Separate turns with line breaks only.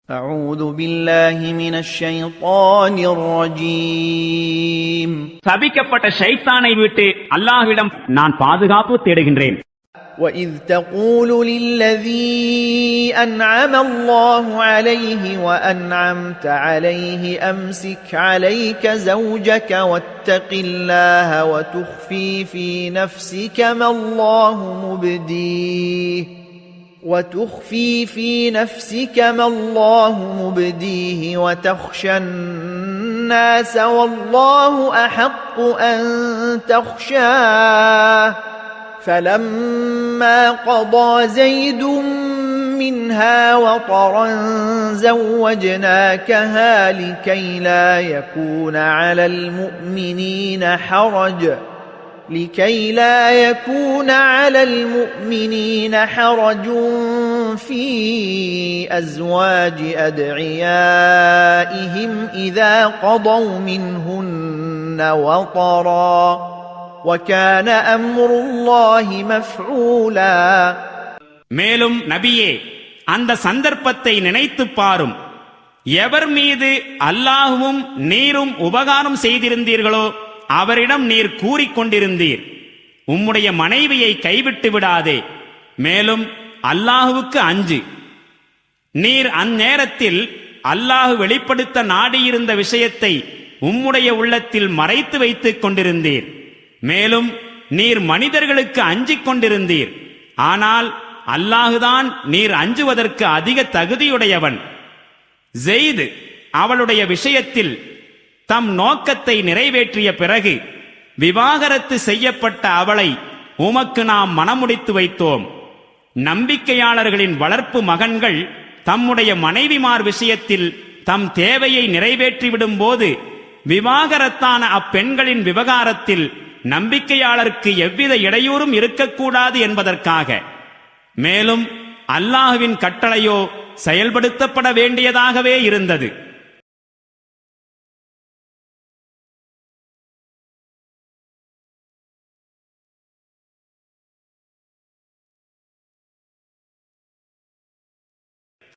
أعوذ بالله من الشيطان الرجيم
சபிக்கப்பட்ட ஷைத்தானை விட்டு அல்லாஹ்விடம் நான் பாதுகாப்பு தேடுகின்றேன்.
وإذ تقول للذي أنعم الله عليه وأنعمت عليه أمسك عليك زوجك واتق الله وتخفي في نفسك ما الله مبديه وتخشى الناس والله أحق أن تخشاه فلما قضى زيد منها وطرا زوجناكها لكي لا يكون على المؤمنين حرج في أزواج أدعيائهم إذا قضوا منهن وطرا وكان أمر الله مفعولا.
மேலும் நபியே, அந்த சந்தர்ப்பத்தை நினைத்துப் பாரும். எவர் மீது அல்லாஹ்வும் நீரும் உபகாரம் செய்திருந்தீர்களோ அவரிடம் நீர் கூறிக்கொண்டிருந்தீர், உம்முடைய மனைவியை கைவிட்டு விடாதே, மேலும் அல்லாஹுவுக்கு அஞ்சு. நீர் அந்நேரத்தில் அல்லாஹ் வெளிப்படுத்த நாடியிருந்த விஷயத்தை உம்முடைய உள்ளத்தில் மறைத்து வைத்துக் கொண்டிருந்தீர். மேலும் நீர் மனிதர்களுக்கு அஞ்சிக் கொண்டிருந்தீர். ஆனால் அல்லாஹுதான் நீர் அஞ்சுவதற்கு அதிக தகுதியுடையவன். ஜெயித் அவளுடைய விஷயத்தில் தம் நோக்கத்தை நிறைவேற்றிய பிறகு விவாகரத்து செய்யப்பட்ட அவளை உமக்கு நாம் மணமுடித்து வைத்தோம். நம்பிக்கையாளர்களின் வளர்ப்பு மகன்கள் தம்முடைய மனைவிமார் விஷயத்தில் தம் தேவையை நிறைவேற்றிவிடும் போது விவாகரத்தான அப்பெண்களின் விவகாரத்தில் நம்பிக்கையாளருக்கு எவ்வித இடையூறும் இருக்கக்கூடாது என்பதற்காக. மேலும் அல்லாஹ்வின் கட்டளையோ செயல்படுத்தப்பட வேண்டியதாகவே இருந்தது.